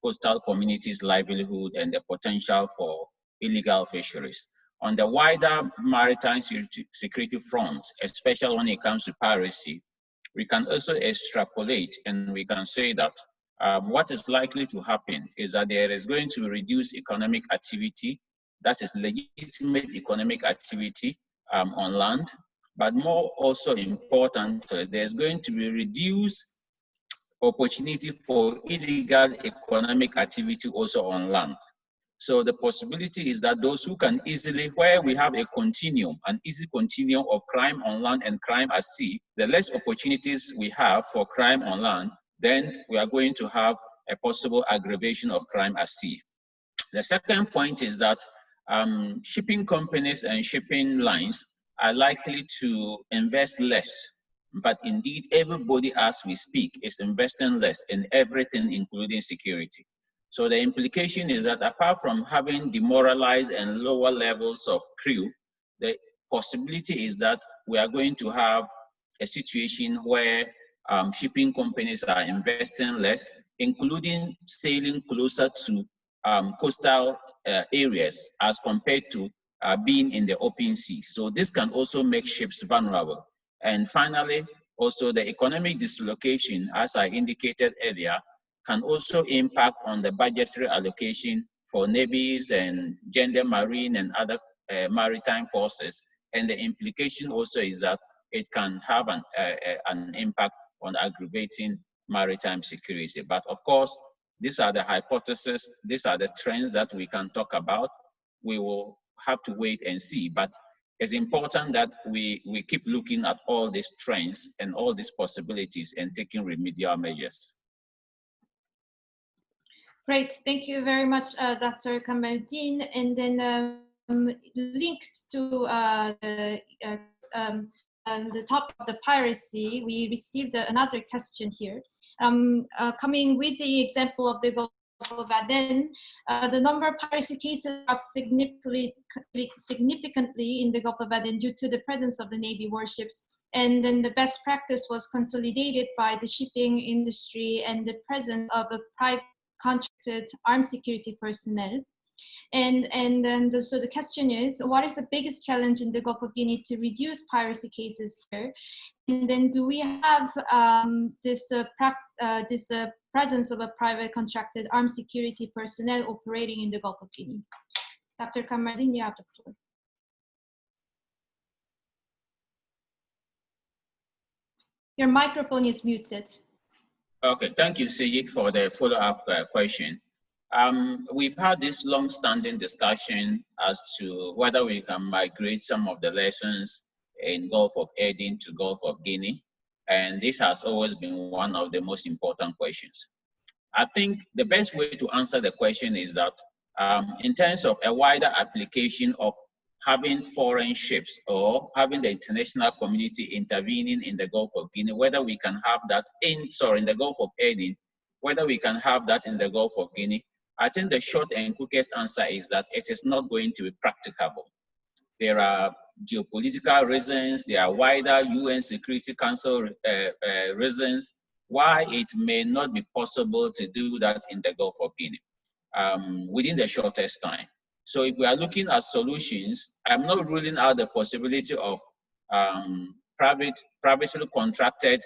coastal communities' livelihood and the potential for illegal fisheries. On the wider maritime security front, especially when it comes to piracy, we can also extrapolate and we can say that what is likely to happen is that there is going to be reduced economic activity, that is legitimate economic activity on land, but more also important, there's going to be reduced opportunity for illegal economic activity also on land. So the possibility is that those who can easily, where we have a continuum, an easy continuum of crime on land and crime at sea, the less opportunities we have for crime on land, then we are going to have a possible aggravation of crime at sea. The second point is that shipping companies and shipping lines are likely to invest less. But indeed, everybody as we speak is investing less in everything, including security. So the implication is that apart from having demoralized and lower levels of crew, the possibility is that we are going to have a situation where shipping companies are investing less, including sailing closer to coastal areas as compared to being in the open sea. So this can also make ships vulnerable. And finally, also the economic dislocation, as I indicated earlier, can also impact on the budgetary allocation for navies and gendarmerie and other maritime forces. And the implication also is that it can have an impact on aggravating maritime security. But of course, these are the hypotheses, these are the trends that we can talk about. We will have to wait and see, but it's important that we keep looking at all these trends and all these possibilities and taking remedial measures. Great, thank you very much, Dr. Kamardeen. And then linked to the topic of the piracy, we received another question here. Coming with the example of the Gulf of Aden, the number of piracy cases dropped significantly in the Gulf of Aden due to the presence of the Navy warships. And then the best practice was consolidated by the shipping industry and the presence of a private contracted armed security personnel. So the question is, what is the biggest challenge in the Gulf of Guinea to reduce piracy cases here? And then do we have this presence of a private contracted armed security personnel operating in the Gulf of Guinea? Dr. Kamardin, you have the floor. Your microphone is muted. Okay, thank you, Sijik, for the follow-up question. We've had this long-standing discussion as to whether we can migrate some of the lessons in Gulf of Aden to Gulf of Guinea, and this has always been one of the most important questions. I think the best way to answer the question is that in terms of a wider application of having foreign ships or having the international community intervening in the Gulf of Guinea, whether we can have that in the Gulf of Aden, whether we can have that in the Gulf of Guinea, I think the short and quickest answer is that it is not going to be practicable. There are geopolitical reasons, there are wider UN Security Council reasons why it may not be possible to do that in the Gulf of Guinea within the shortest time. So if we are looking at solutions, I'm not ruling out the possibility of privately contracted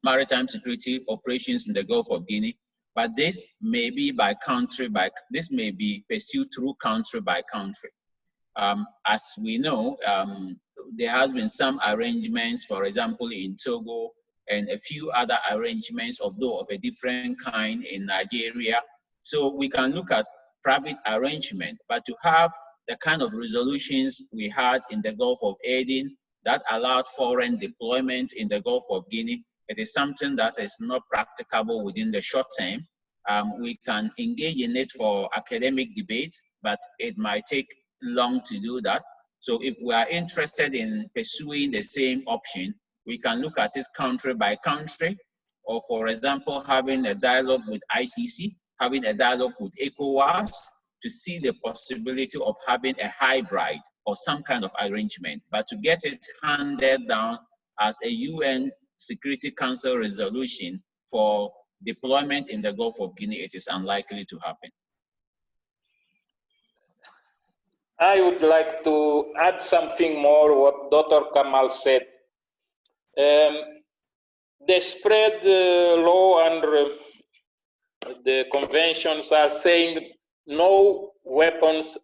maritime security operations in the Gulf of Guinea, but this may be this may be pursued through country by country. As we know, there has been some arrangements, for example, in Togo, and a few other arrangements, although of a different kind, in Nigeria. So we can look at private arrangement, but to have the kind of resolutions we had in the Gulf of Aden that allowed foreign deployment in the Gulf of Guinea, it is something that is not practicable within the short term. We can engage in it for academic debate, but it might take long to do that. So if we are interested in pursuing the same option, we can look at it country by country, or for example, having a dialogue with ICC, having a dialogue with ECOWAS to see the possibility of having a hybrid or some kind of arrangement. But to get it handed down as a UN Security Council resolution for deployment in the Gulf of Guinea, it is unlikely to happen. I would like to add something more what Dr. Kamal said. The spread law and the conventions are saying no weapons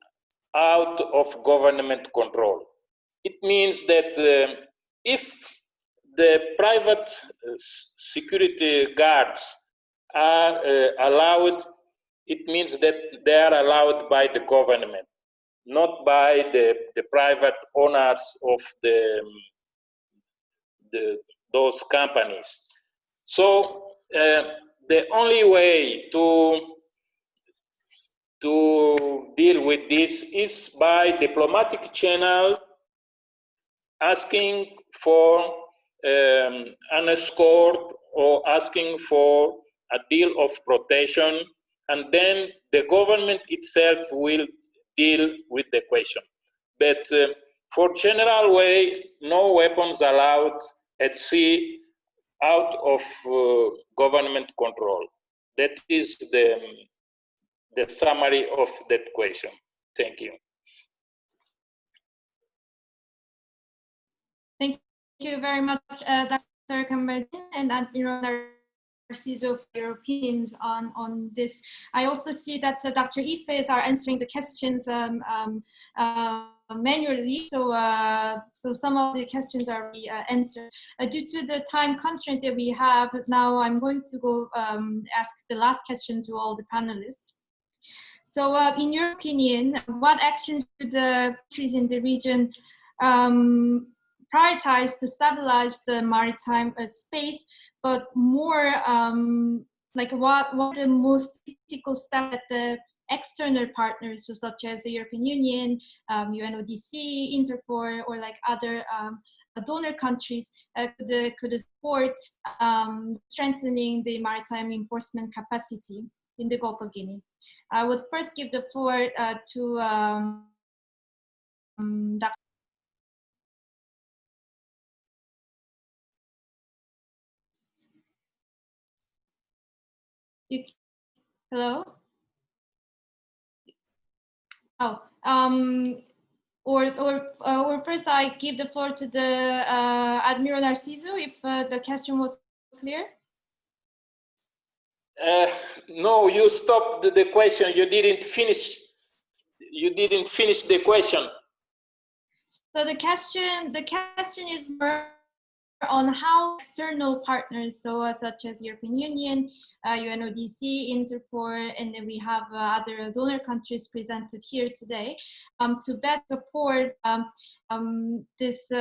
out of government control. It means that if the private security guards are allowed, it means that they are allowed by the government, not by the private owners of those companies. So the only way to deal with this is by diplomatic channel, asking for an escort or asking for a deal of protection, and then the government itself will deal with the question. But for general way, no weapons allowed at sea out of government control. That is the summary of that question. Thank you. Thank you very much, Dr. Kamardin and Admiral Narciso, for your opinions on this. I also see that Dr. Ife are answering the questions manually, so some of the questions are already answered. Due to the time constraint that we have now, I'm going to go ask the last question to all the panelists. So in your opinion, what actions should the countries in the region prioritize to stabilize the maritime space, but more like what the most critical steps that the external partners, so such as the European Union, UNODC, Interpol, or like other donor countries could support strengthening the maritime enforcement capacity in the Gulf of Guinea. I would first give the floor to Dr. Hello? Oh, or first I give the floor to the Admiral Narciso if the question was clear. No, you stopped the question. You didn't finish. You didn't finish the question. So the question is more on how external partners, so such as European Union, UNODC, Interpol, and then we have other donor countries presented here today, to best support these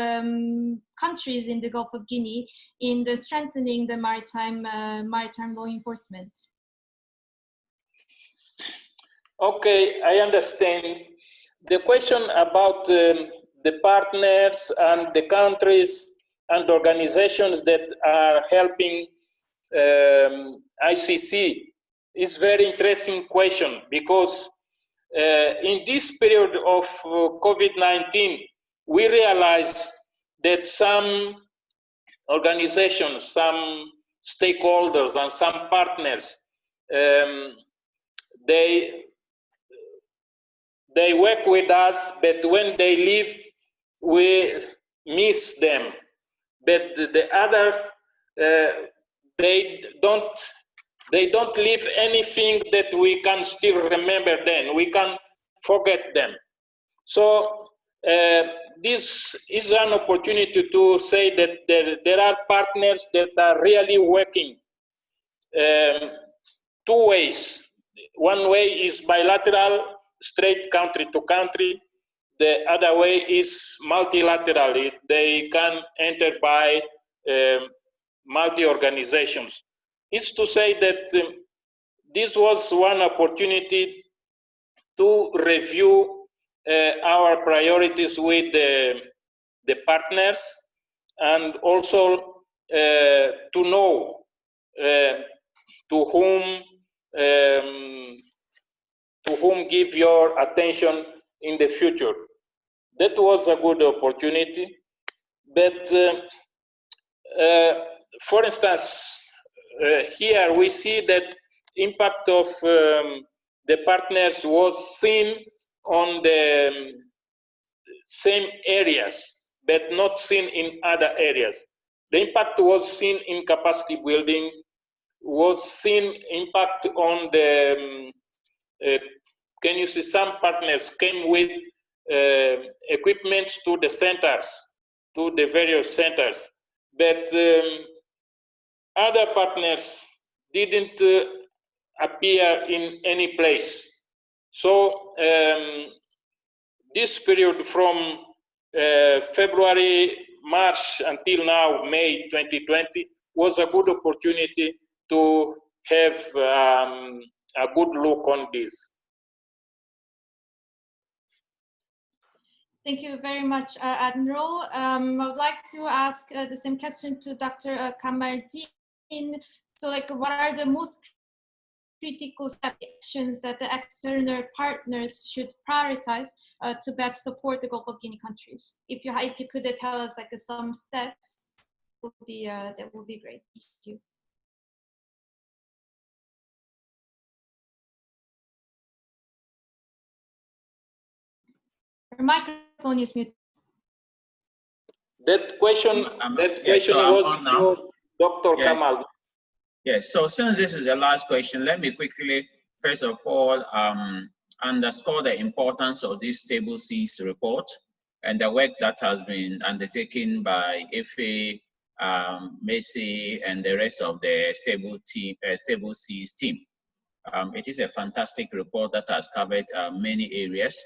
countries in the Gulf of Guinea in the strengthening the maritime law enforcement. Okay, I understand. The question about the partners and the countries and organizations that are helping ICC is very interesting question, because in this period of COVID-19, we realized that some organizations, some stakeholders, and some partners, they work with us, but when they leave, we miss them. But the others, they don't leave anything that we can still remember them. We can forget them. So this is an opportunity to say that there are partners that are really working two ways. One way is bilateral, straight country to country. The other way is multilateral. They can enter by multi-organizations. It's to say that this was one opportunity to review our priorities with the partners, and also to know to whom give your attention in the future. That was a good opportunity. But for instance, here we see that impact of the partners was seen on the same areas, but not seen in other areas. The impact was seen in capacity building, was seen impact on the, can you see some partners came with equipment to the centers, to the various centers, but other partners didn't appear in any place. So this period from February, March until now, May 2020, was a good opportunity to have a good look on this. Thank you very much, Admiral. I would like to ask the same question to Dr. Kamardin. So, like, what are the most critical actions that the external partners should prioritize to best support the Gulf of Guinea countries? If you could tell us like some steps, that would be great. Thank you. Your microphone is muted. That question was to Dr. Kamal. Yes, so since this is the last question, let me quickly, first of all, underscore the importance of this Stable Seas report and the work that has been undertaken by Ife, Messi, and the rest of the Stable Seas team. It is a fantastic report that has covered many areas,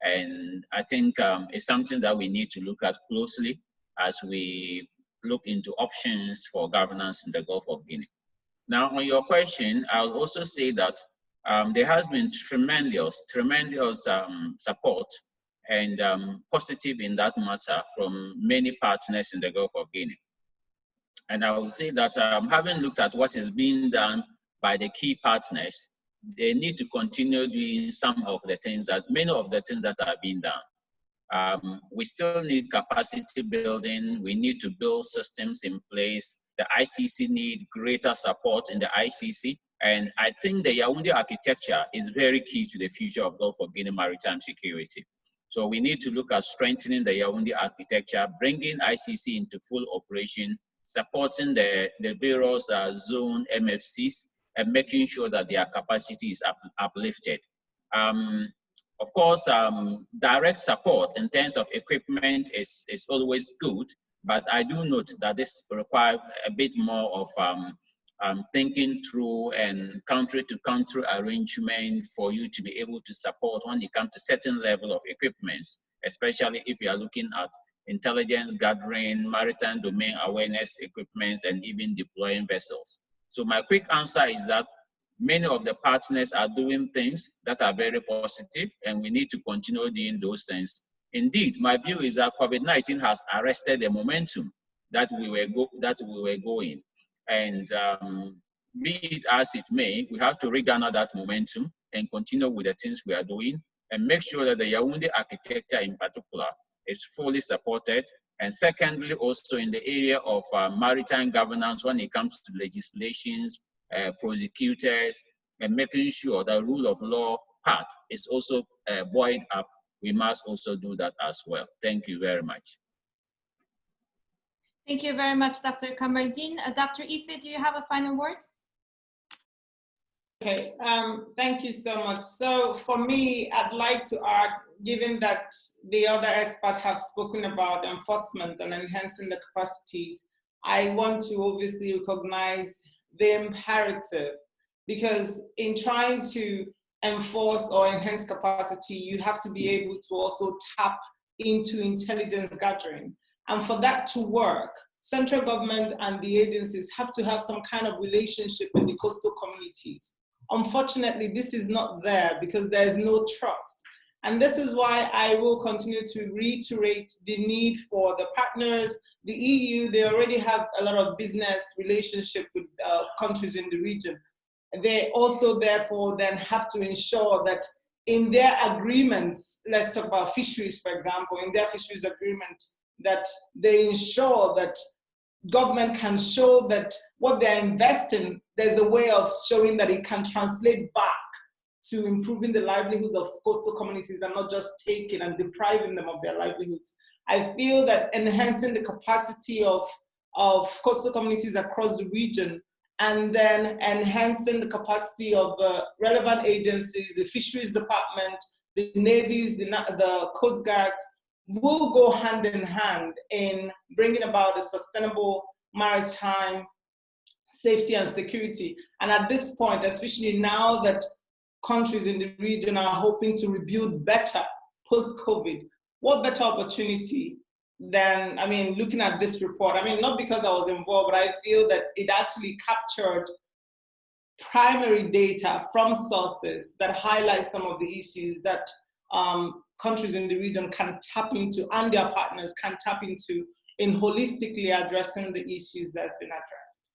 and I think it's something that we need to look at closely as we look into options for governance in the Gulf of Guinea. Now, on your question, I'll also say that there has been tremendous support and positive in that matter from many partners in the Gulf of Guinea. And I will say that having looked at what is being done by the key partners, they need to continue doing many of the things that are being done. We still need capacity building. We need to build systems in place. The ICC need greater support in the ICC. And I think the Yaoundé architecture is very key to the future of Gulf of Guinea maritime security. So we need to look at strengthening the Yaoundé architecture, bringing ICC into full operation, supporting the various zone MFCs, and making sure that their capacity is uplifted. Of course, direct support in terms of equipment is always good, but I do note that this requires a bit more of thinking through and country-to-country arrangement for you to be able to support when it comes to certain level of equipment, especially if you are looking at intelligence gathering, maritime domain awareness equipment, and even deploying vessels. So my quick answer is that many of the partners are doing things that are very positive, and we need to continue doing those things. Indeed, my view is that COVID-19 has arrested the momentum that we were going. And be it as it may, we have to regarner that momentum and continue with the things we are doing and make sure that the Yaoundé architecture in particular is fully supported. And secondly, also in the area of maritime governance when it comes to legislations, prosecutors, and making sure the rule of law part is also buoyed up, we must also do that as well. Thank you very much. Thank you very much, Dr. Kamardeen. Dr. Ife, do you have a final word? Okay, thank you so much. So for me, I'd like to add, given that the other experts have spoken about enforcement and enhancing the capacities, I want to obviously recognize the imperative, because in trying to enforce or enhance capacity, you have to be able to also tap into intelligence gathering. And for that to work, central government and the agencies have to have some kind of relationship with the coastal communities. Unfortunately, this is not there because there is no trust. And this is why I will continue to reiterate the need for the partners. The EU, they already have a lot of business relationship with countries in the region. They also therefore then have to ensure that in their agreements, let's talk about fisheries, for example, in their fisheries agreement, that they ensure that government can show that what they're investing, there's a way of showing that it can translate back to improving the livelihood of coastal communities and not just taking and depriving them of their livelihoods. I feel that enhancing the capacity of coastal communities across the region and then enhancing the capacity of the relevant agencies, the fisheries department, the navies, the coast guards, will go hand in hand in bringing about a sustainable maritime safety and security. And at this point, especially now that countries in the region are hoping to rebuild better post-COVID, what better opportunity than, I mean, looking at this report, I mean, not because I was involved, but I feel that it actually captured primary data from sources that highlight some of the issues that countries in the region can tap into, and their partners can tap into, in holistically addressing the issues that's been addressed.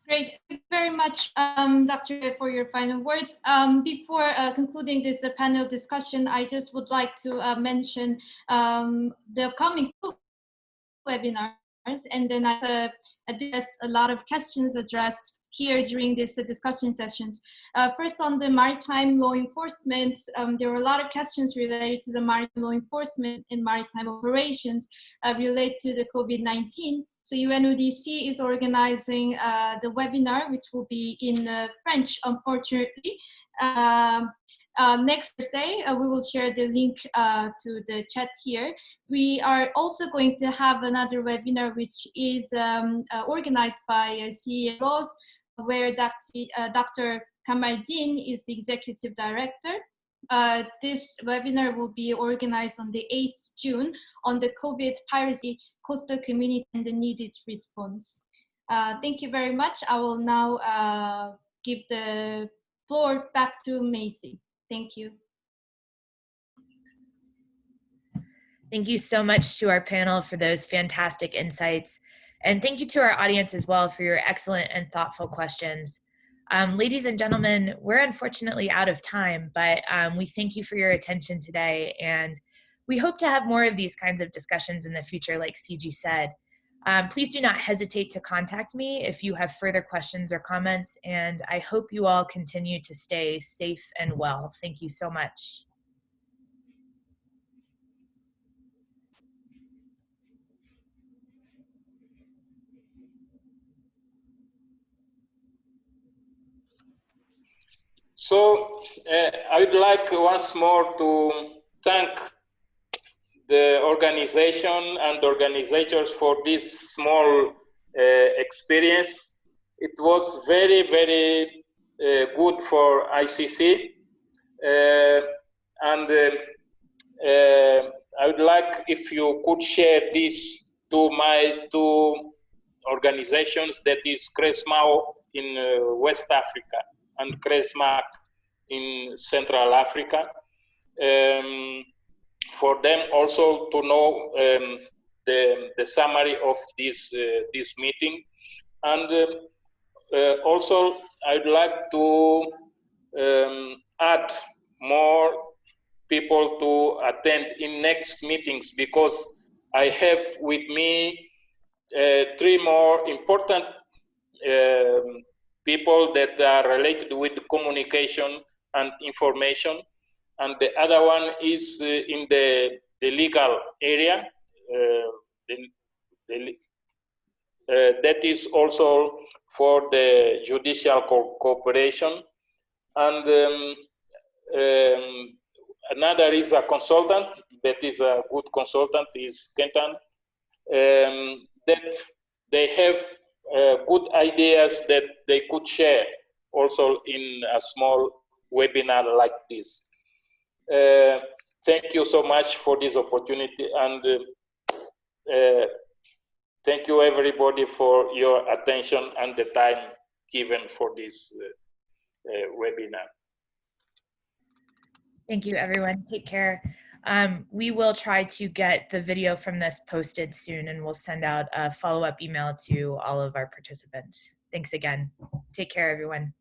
Great, thank you very much, Dr. for your final words. Before concluding this panel discussion, I just would like to mention the upcoming webinars, and then I address a lot of questions addressed here during this discussion sessions. First, on the maritime law enforcement, there were a lot of questions related to the maritime law enforcement and maritime operations related to the COVID-19. So UNODC is organizing the webinar, which will be in French, unfortunately. Next Thursday, we will share the link to the chat here. We are also going to have another webinar, which is organized by CELOS, where Dr. Kamardeen is the executive director. This webinar will be organized on the 8th June on the COVID piracy, coastal community, and the needed response. Thank you very much. I will now give the floor back to Macy. Thank you. Thank you so much to our panel for those fantastic insights. And thank you to our audience as well for your excellent and thoughtful questions. Ladies and gentlemen, we're unfortunately out of time, but we thank you for your attention today. And we hope to have more of these kinds of discussions in the future, like CG said. Please do not hesitate to contact me if you have further questions or comments. And I hope you all continue to stay safe and well. Thank you so much. So I would like once more to thank the organization and organizers for this small experience. It was very, very good for ICC. I would like if you could share this to my two organizations, that is CRESMAO in West Africa and CRESMAC in Central Africa, for them also to know the summary of this meeting. And also I'd like to add more people to attend in next meetings, because I have with me 3 more important people that are related with communication and information, and the other one is in the legal area. That is also for the judicial cooperation, and another is a consultant that is a good consultant, is Kentan, that they have good ideas that they could share also in a small webinar like this. Thank you so much for this opportunity, and thank you everybody for your attention and the time given for this webinar. Thank you, everyone. Take care. We will try to get the video from this posted soon, and we'll send out a follow-up email to all of our participants. Thanks again. Take care, everyone.